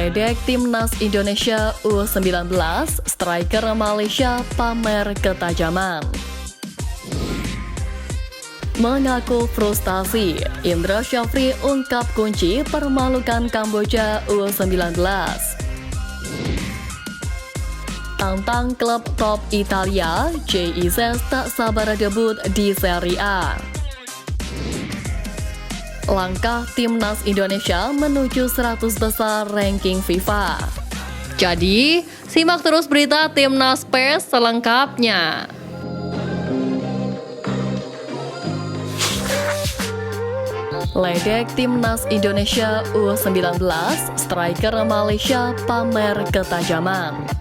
Meledek Timnas Indonesia U19, striker Malaysia pamer ketajaman. Mengaku frustasi, Indra Syafri ungkap kunci permalukan Kamboja U19. Tantang klub top Italia, JIZ tak sabar debut di Serie A. Langkah Timnas Indonesia menuju 100 besar ranking FIFA. Jadi, simak terus berita Timnas PES selengkapnya. Ledek Timnas Indonesia U19, striker Malaysia pamer ketajaman.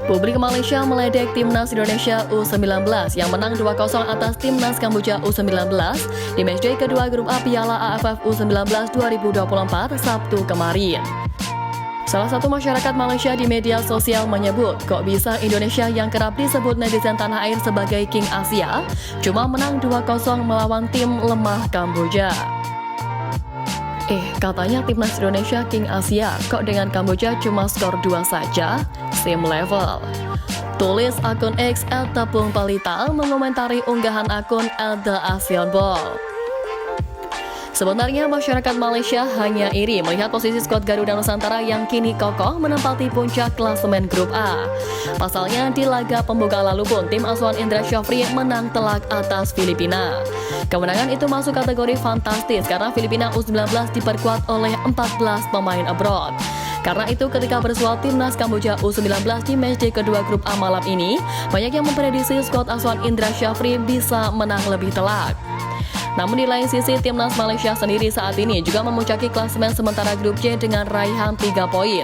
Publik Malaysia meledek Timnas Indonesia U19 yang menang 2-0 atas Timnas Kamboja U19 di matchday kedua grup A Piala AFF U19 2024 Sabtu kemarin. Salah satu masyarakat Malaysia di media sosial menyebut, kok bisa Indonesia yang kerap disebut netizen tanah air sebagai King Asia cuma menang 2-0 melawan tim lemah Kamboja. Katanya Timnas Indonesia King Asia, kok dengan Kamboja cuma skor 2 saja? Same level. Tulis akun X @tepungpalita mengomentari unggahan akun @theasianball. Sebenarnya masyarakat Malaysia hanya iri melihat posisi skuad Garuda Nusantara yang kini kokoh menempati puncak klasemen grup A. Pasalnya di laga pembuka lalu pun tim asuhan Indra Syafri menang telak atas Filipina. Kemenangan itu masuk kategori fantastis karena Filipina U19 diperkuat oleh 14 pemain abroad. Karena itu ketika bersual Timnas Kamboja U19 di matchday kedua grup A malam ini, banyak yang memprediksi skuad asuhan Indra Syafri bisa menang lebih telak. Namun di lain sisi, Timnas Malaysia sendiri saat ini juga memuncaki klasemen sementara grup C dengan raihan 3 poin.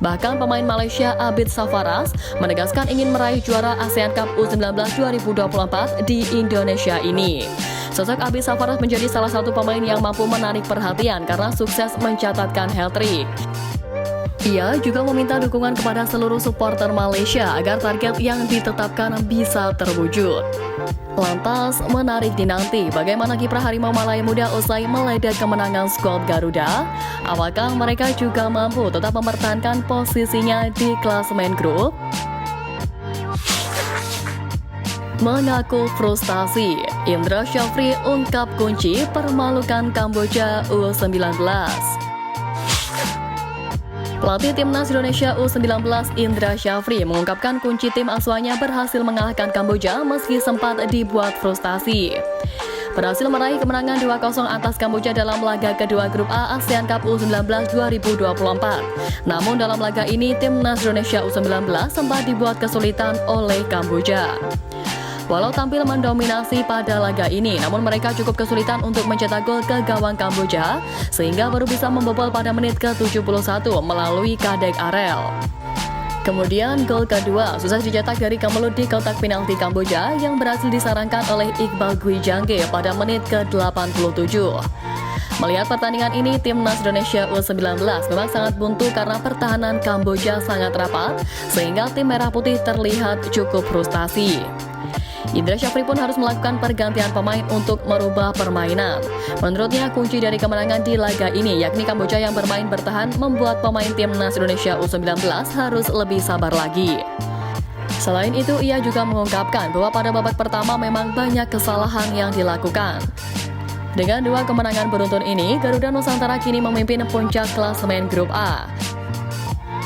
Bahkan pemain Malaysia Abid Safaras menegaskan ingin meraih juara ASEAN Cup U19 2024 di Indonesia ini. Sosok Abid Safaras menjadi salah satu pemain yang mampu menarik perhatian karena sukses mencatatkan hat-trick. Ia juga meminta dukungan kepada seluruh supporter Malaysia agar target yang ditetapkan bisa terwujud. Lantas, menarik dinanti bagaimana kiprah Harimau Malaya Muda usai meledek kemenangan skuad Garuda. Apakah mereka juga mampu tetap mempertahankan posisinya di klasemen grup? Mengaku frustasi, Indra Syafri ungkap kunci permalukan Kamboja U19. Pelatih Timnas Indonesia U19 Indra Syafri mengungkapkan kunci tim asuhannya berhasil mengalahkan Kamboja meski sempat dibuat frustasi. Berhasil meraih kemenangan 2-0 atas Kamboja dalam laga kedua grup A ASEAN Cup U19 2024. Namun dalam laga ini Timnas Indonesia U19 sempat dibuat kesulitan oleh Kamboja. Walau tampil mendominasi pada laga ini, namun mereka cukup kesulitan untuk mencetak gol ke gawang Kamboja, sehingga baru bisa membobol pada menit ke-71 melalui Kadek Arel. Kemudian gol kedua sukses dicetak dari Kamelut di kotak penalti Kamboja yang berhasil disarankan oleh Iqbal Gwi Jangge pada menit ke-87. Melihat pertandingan ini, Timnas Indonesia U19 memang sangat buntu karena pertahanan Kamboja sangat rapat, sehingga tim Merah Putih terlihat cukup frustasi. Indra Syafri pun harus melakukan pergantian pemain untuk merubah permainan. Menurutnya, kunci dari kemenangan di laga ini yakni Kamboja yang bermain bertahan membuat pemain Timnas Indonesia U19 harus lebih sabar lagi. Selain itu, ia juga mengungkapkan bahwa pada babak pertama memang banyak kesalahan yang dilakukan. Dengan 2 kemenangan beruntun ini, Garuda Nusantara kini memimpin puncak klasemen grup A.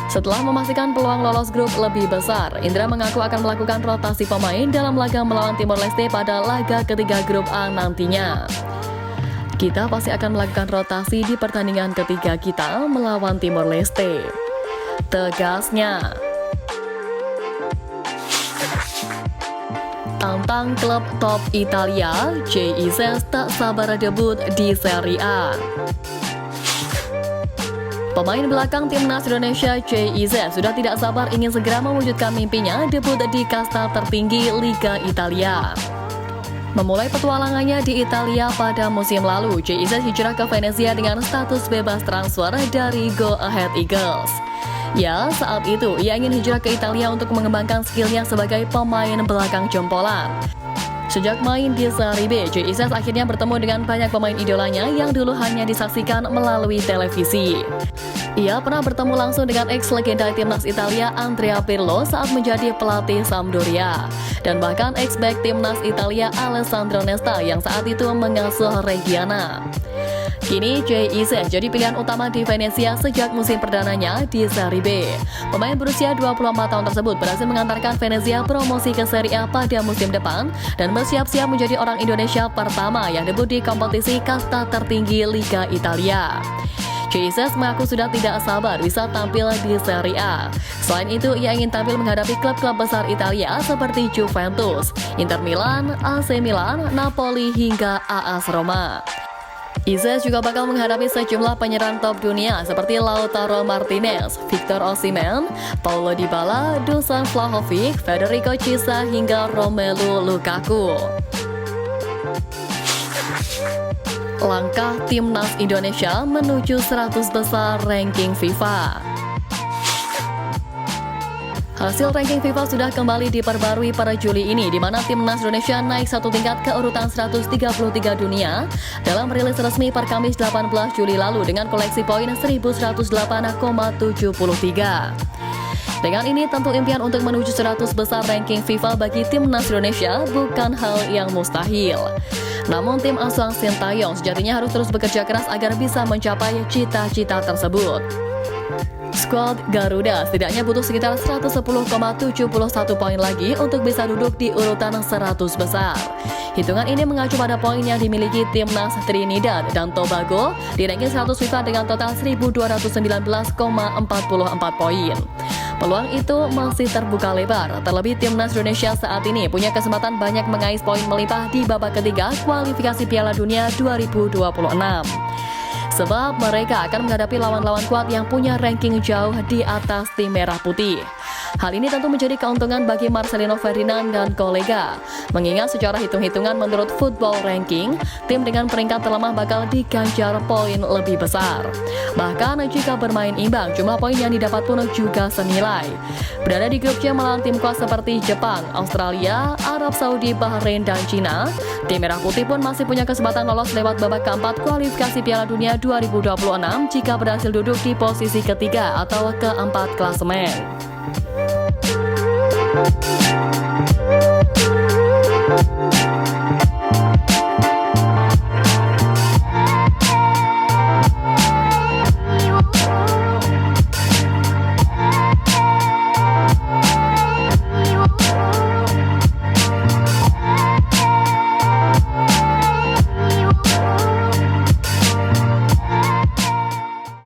Setelah memastikan peluang lolos grup lebih besar, Indra mengaku akan melakukan rotasi pemain dalam laga melawan Timor Leste pada laga ketiga grup A nantinya. Kita pasti akan melakukan rotasi di pertandingan ketiga kita melawan Timor Leste, tegasnya. Tantang klub top Italia, JIZ tak sabar debut di Serie A. Pemain belakang Timnas Indonesia JIZ sudah tidak sabar ingin segera mewujudkan mimpinya debut di kasta tertinggi Liga Italia. Memulai petualangannya di Italia pada musim lalu, JIZ hijrah ke Venezia dengan status bebas transfer dari Go Ahead Eagles. Ya, saat itu ia ingin hijrah ke Italia untuk mengembangkan skillnya sebagai pemain belakang jempolan. Sejak main di Seri B, Jay Ises akhirnya bertemu dengan banyak pemain idolanya yang dulu hanya disaksikan melalui televisi. Ia pernah bertemu langsung dengan ex-legenda timnas Italia Andrea Pirlo saat menjadi pelatih Sampdoria, dan bahkan ex-back timnas Italia Alessandro Nesta yang saat itu mengasuh Reggiana. Kini Jay Ises jadi pilihan utama di Venezia sejak musim perdananya di Seri B. Pemain berusia 24 tahun tersebut berhasil mengantarkan Venezia promosi ke Serie A pada musim depan dan bersiap-siap menjadi orang Indonesia pertama yang debut di kompetisi kasta tertinggi Liga Italia. Jay Ises mengaku sudah tidak sabar bisa tampil di Serie A. Selain itu, ia ingin tampil menghadapi klub-klub besar Italia seperti Juventus, Inter Milan, AC Milan, Napoli hingga AS Roma. Ises juga bakal menghadapi sejumlah penyerang top dunia seperti Lautaro Martinez, Victor Osimhen, Paulo Dybala, Dusan Vlahovic, Federico Chiesa hingga Romelu Lukaku. Langkah timnas Indonesia menuju 100 besar ranking FIFA. Hasil ranking FIFA sudah kembali diperbarui pada Juli ini, di mana timnas Indonesia naik satu tingkat ke urutan 133 dunia dalam rilis resmi per Kamis 18 Juli lalu dengan koleksi poin 1108,73. Dengan ini tentu impian untuk menuju 100 besar ranking FIFA bagi timnas Indonesia bukan hal yang mustahil. Namun tim asuhan Sintayong sejatinya harus terus bekerja keras agar bisa mencapai cita-cita tersebut. Skuad Garuda setidaknya butuh sekitar 110,71 poin lagi untuk bisa duduk di urutan 100 besar. Hitungan ini mengacu pada poin yang dimiliki timnas Trinidad dan Tobago di ranking 100 FIFA dengan total 1219,44 poin. Peluang itu masih terbuka lebar, terlebih timnas Indonesia saat ini punya kesempatan banyak mengais poin melimpah di babak ketiga kualifikasi Piala Dunia 2026. Sebab mereka akan menghadapi lawan-lawan kuat yang punya ranking jauh di atas tim merah putih. Hal ini tentu menjadi keuntungan bagi Marcelino Ferdinand dan kolega. Mengingat secara hitung-hitungan menurut Football Ranking, tim dengan peringkat terlemah bakal diganjar poin lebih besar. Bahkan jika bermain imbang, jumlah poin yang didapat pun juga senilai. Berada di grup C melawan tim kuat seperti Jepang, Australia, Arab Saudi, Bahrain, dan Cina, tim merah putih pun masih punya kesempatan lolos lewat babak keempat kualifikasi Piala Dunia 2026 jika berhasil duduk di posisi ketiga atau keempat klasemen.